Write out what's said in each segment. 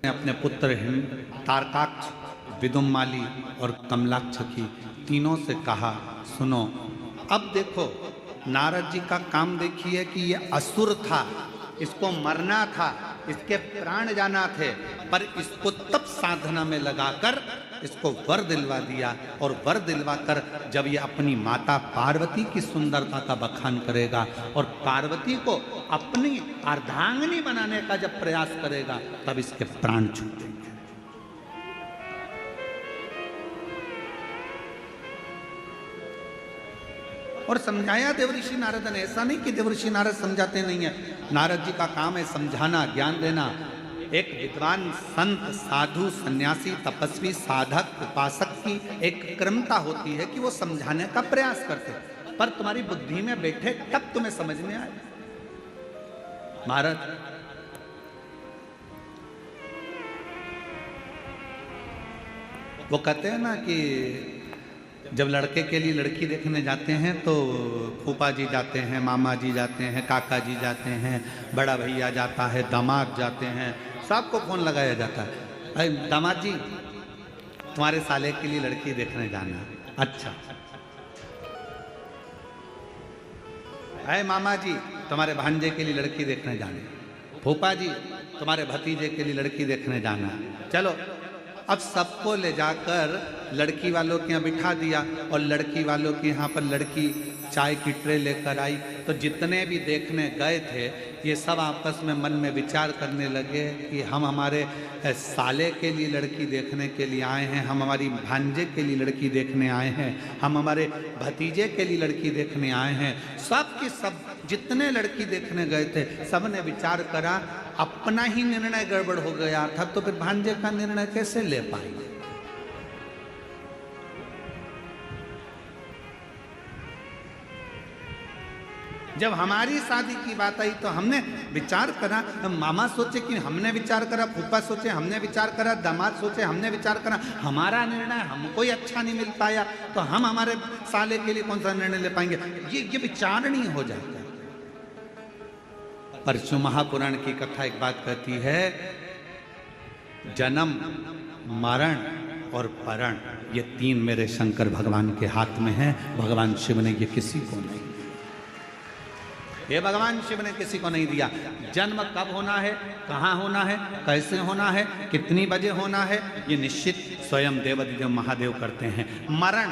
ने अपने पुत्र तारकाक्ष, विदुम्माली और कमलाक्ष की तीनों से कहा, सुनो अब देखो नारद जी का काम देखिए कि ये असुर था, इसको मरना था, इसके प्राण जाना थे, पर इसको तप साधना में लगाकर इसको वर दिलवा दिया। और वर दिलवाकर जब ये अपनी माता पार्वती की सुंदरता का बखान करेगा और पार्वती को अपनी अर्धांगिनी बनाने का जब प्रयास करेगा, तब इसके प्राण छूटेंगे। और समझाया देवऋषि नारद ने, ऐसा नहीं कि देवऋषि नारद समझाते नहीं है, नारद जी का काम है समझाना, ज्ञान देना। एक विद्वान संत, साधु, सन्यासी, तपस्वी, साधक, उपासक की एक क्रमता होती है कि वो समझाने का प्रयास करते, पर तुम्हारी बुद्धि में बैठे तब तुम्हें समझ में आए। महाराज वो कहते हैं ना कि जब लड़के के लिए लड़की देखने जाते हैं तो फूफा जी जाते हैं, मामा जी जाते हैं, काका जी जाते हैं, बड़ा भैया जाता है, दामाद जाते हैं, सबको फोन लगाया जाता है, अरे दामाद जी तुम्हारे साले के लिए लड़की देखने जाना। अच्छा, अरे मामा जी तुम्हारे भांजे के लिए लड़की देखने जाना, फूफा जी तुम्हारे भतीजे के लिए लड़की देखने जाना। चलो अब सबको ले जाकर लड़की वालों के यहाँ बिठा दिया और लड़की वालों के यहाँ पर लड़की चाय की ट्रे लेकर आई। तो जितने भी देखने गए थे ये सब आपस में मन में विचार करने लगे कि हम हमारे साले के लिए लड़की देखने के लिए आए हैं, हम हमारी भांजे के लिए लड़की देखने आए हैं, हम हमारे भतीजे के लिए लड़की देखने आए हैं। सब के सब जितने लड़की देखने गए थे सब ने विचार करा, अपना ही निर्णय गड़बड़ हो गया था, तो फिर भांजे का निर्णय कैसे ले पाएंगे। जब हमारी शादी की बात आई तो हमने विचार करा, मामा सोचे कि हमने विचार करा, फूफा सोचे हमने विचार करा, दामाद सोचे हमने विचार करा, हमारा निर्णय हमको ही अच्छा नहीं मिल पाया, तो हम हमारे साले के लिए कौन सा निर्णय ले पाएंगे। ये विचारणीय हो जाता है। परशु महापुराण की कथा एक बात कहती है, जन्म, मरण और परण ये तीन मेरे शंकर भगवान के हाथ में हैं। भगवान शिव ने ये किसी को नहीं, ये भगवान शिव ने किसी को नहीं दिया। जन्म कब होना है, कहाँ होना है, कैसे होना है, कितनी बजे होना है, ये निश्चित स्वयं देवादिदेव महादेव करते हैं। मरण,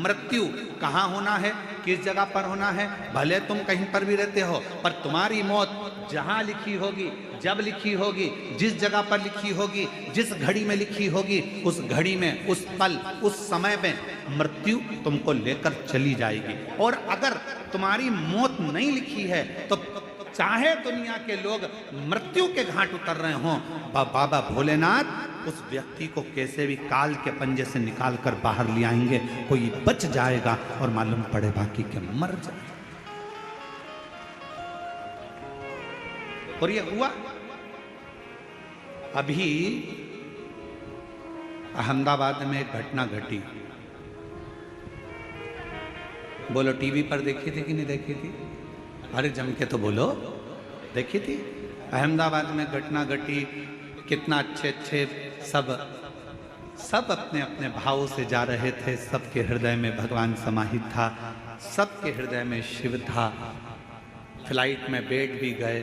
मृत्यु कहाँ होना है, किस जगह पर होना है, भले तुम कहीं पर भी रहते हो, पर तुम्हारी मौत जहाँ लिखी होगी, जब लिखी होगी, जिस जगह पर लिखी होगी, जिस घड़ी में लिखी होगी, उस घड़ी में, उस पल, उस समय में मृत्यु तुमको लेकर चली जाएगी। और अगर तुम्हारी मौत नहीं लिखी है तो चाहे दुनिया के लोग मृत्यु के घाट उतर रहे हों, बाबा भोलेनाथ उस व्यक्ति को कैसे भी काल के पंजे से निकाल कर बाहर ले आएंगे, कोई बच जाएगा और मालूम पड़े बाकी के मर जाए। और ये हुआ। अभी अहमदाबाद में एक घटना घटी, बोलो टीवी पर देखी थी कि नहीं देखी थी? अरे जम के तो बोलो, देखी थी। अहमदाबाद में घटना घटी, कितना अच्छे अच्छे सब अपने अपने भावों से जा रहे थे, सबके हृदय में भगवान समाहित था, सबके हृदय में शिव था। फ्लाइट में बैठ भी गए,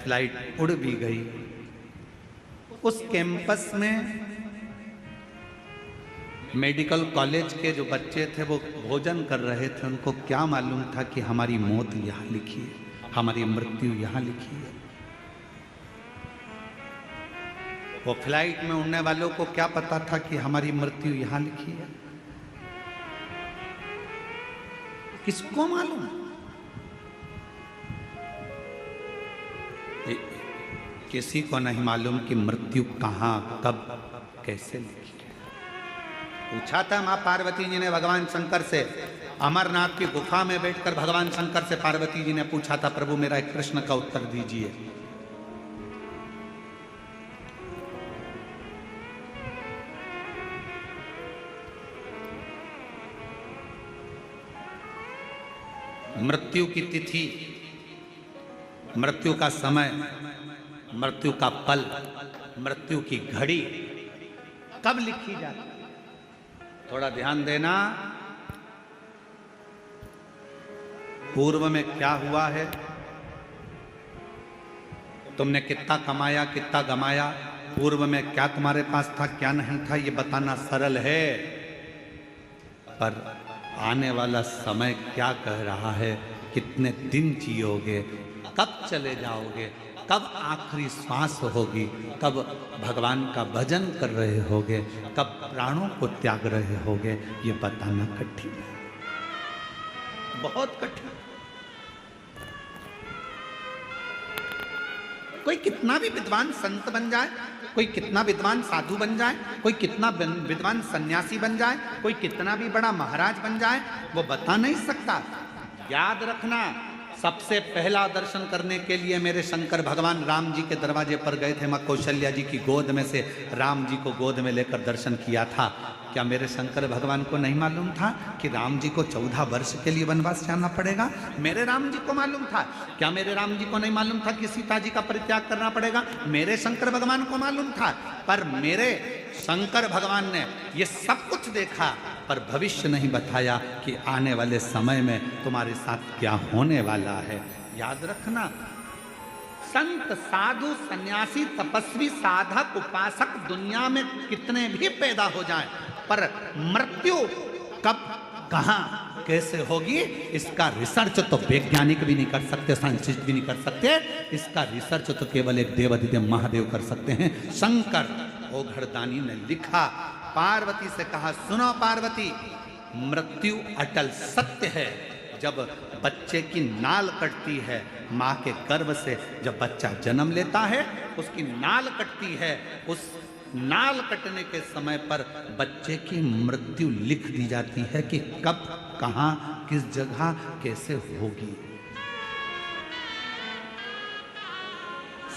फ्लाइट उड़ भी गई। उस कैंपस में मेडिकल कॉलेज के जो बच्चे थे वो भोजन कर रहे थे, उनको क्या मालूम था कि हमारी मौत यहाँ लिखी है, हमारी मृत्यु यहाँ लिखी है। वो फ्लाइट में उड़ने वालों को क्या पता था कि हमारी मृत्यु यहाँ लिखी है? किसको मालूम? किसी को नहीं मालूम कि मृत्यु कहाँ, कब, कैसे लिखी। पूछा था मां पार्वती जी ने भगवान शंकर से, अमरनाथ की गुफा में बैठकर भगवान शंकर से पार्वती जी ने पूछा था, प्रभु मेरा एक प्रश्न का उत्तर दीजिए। मृत्यु की तिथि, मृत्यु का समय, मृत्यु का पल मृत्यु की घड़ी कब लिखी जाती, थोड़ा ध्यान देना। पूर्व में क्या हुआ है, तुमने कितना कमाया कितना गमाया, पूर्व में क्या तुम्हारे पास था क्या नहीं था, ये बताना सरल है, पर आने वाला समय क्या कह रहा है, कितने दिन जियोगे, कब चले जाओगे, कब आखिरी श्वास होगी, कब भगवान का भजन कर रहे होगे, कब प्राणों को त्याग रहे होगे, ये बताना कठिन है, बहुत कठिन। कोई कितना भी विद्वान संत बन जाए, कोई कितना विद्वान साधु बन जाए, कोई कितना विद्वान सन्यासी बन जाए, कोई कितना भी बड़ा महाराज बन जाए, वो बता नहीं सकता। याद रखना, सबसे पहला दर्शन करने के लिए मेरे शंकर भगवान राम जी के दरवाजे पर गए थे। माँ कौशल्या जी की गोद में से राम जी को गोद में लेकर दर्शन किया था। क्या मेरे शंकर भगवान को नहीं मालूम था कि राम जी को 14 वर्ष के लिए वनवास जाना पड़ेगा? मेरे राम जी को मालूम था। क्या मेरे राम जी को नहीं मालूम था कि सीता जी का परित्याग करना पड़ेगा? मेरे शंकर भगवान को मालूम था। पर मेरे शंकर भगवान ने ये सब कुछ देखा, पर भविष्य नहीं बताया कि आने वाले समय में तुम्हारे साथ क्या होने वाला है। याद रखना, संत साधु सन्यासी तपस्वी साधक उपासक दुनिया में कितने भी पैदा हो जाएं, पर मृत्यु कब कहां कैसे होगी, इसका रिसर्च तो वैज्ञानिक भी नहीं कर सकते, साइंटिस्ट भी नहीं कर सकते। इसका रिसर्च तो केवल एक देवाधिदेव महादेव कर सकते हैं। शंकर ओघड़दानी ने लिखा, पार्वती से कहा, सुनो पार्वती, मृत्यु अटल सत्य है। जब बच्चे की नाल कटती है, माँ के गर्भ से जब बच्चा जन्म लेता है, उसकी नाल कटती है, उस नाल कटने के समय पर बच्चे की मृत्यु लिख दी जाती है कि कब कहां किस जगह कैसे होगी।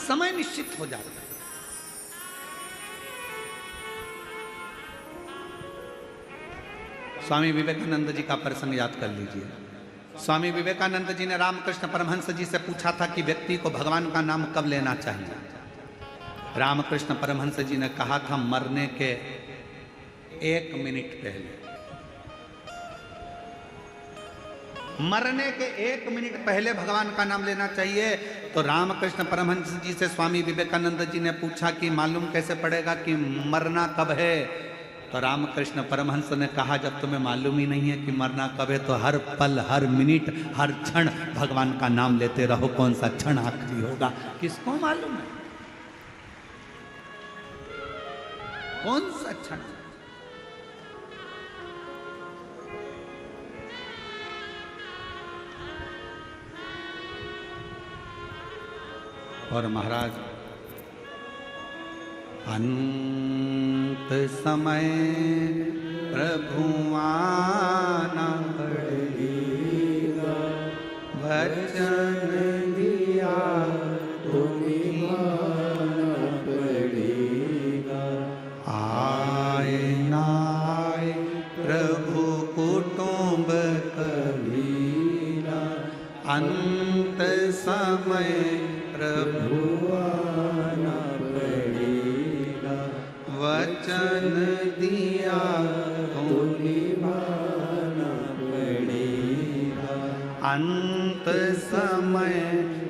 समय निश्चित हो जाता है। स्वामी विवेकानंद जी का प्रसंग याद कर लीजिए। स्वामी विवेकानंद जी ने रामकृष्ण परमहंस जी से पूछा था कि व्यक्ति को भगवान का नाम कब लेना चाहिए। रामकृष्ण परमहंस जी ने कहा था, मरने के 1 मिनट पहले। मरने के 1 मिनट पहले भगवान का नाम लेना चाहिए। तो रामकृष्ण परमहंस जी से स्वामी विवेकानंद जी ने पूछा कि मालूम कैसे पड़ेगा कि मरना कब है? तो रामकृष्ण परमहंस ने कहा, जब तुम्हें मालूम ही नहीं है कि मरना कब है, तो हर पल हर मिनट हर क्षण भगवान का नाम लेते रहो। कौन सा क्षण आखिरी होगा किसको मालूम है? कौन सा क्षण? और महाराज, अंत समय प्रभु आना पड़ेगा, वचन दिया तो निभाना पड़ेगा। आए ना आए प्रभु कुटुंब कबीरा, अंत समय प्रभु आना पड़ेगा, वचन दिया तो निभाना पड़ेगा। अंत समय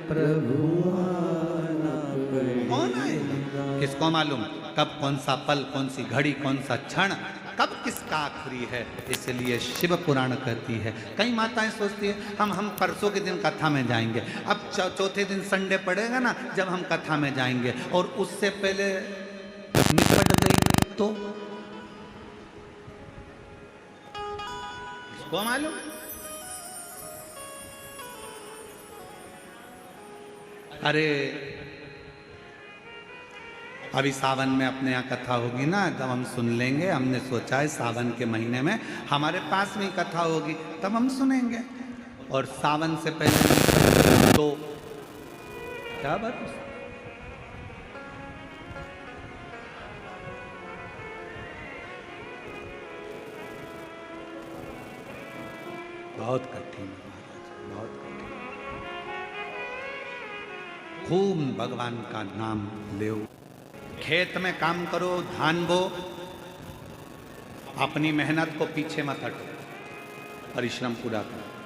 प्रभु आना पड़ेगा। कौन आएगा किसको मालूम? कब कौन सा पल, कौन सी घड़ी, कौन सा क्षण, कब किसका आखिरी है? इसलिए शिव पुराण कहती है। कई माताएं सोचती है हम परसों के दिन कथा में जाएंगे। अब चौथे दिन संडे पड़ेगा ना, जब हम कथा में जाएंगे, और उससे पहले निपट गई तो इसको मालूम। अरे अभी सावन में अपने यहाँ कथा होगी ना, तब हम सुन लेंगे। हमने सोचा है सावन के महीने में हमारे पास में ही कथा होगी, तब हम सुनेंगे। और सावन से पहले तो क्या बात है? बहुत कठिन महाराज, बहुत कठिन। खूब भगवान का नाम ले। खेत में काम करो, धान बो, अपनी मेहनत को पीछे मत हटो, परिश्रम पूरा करो।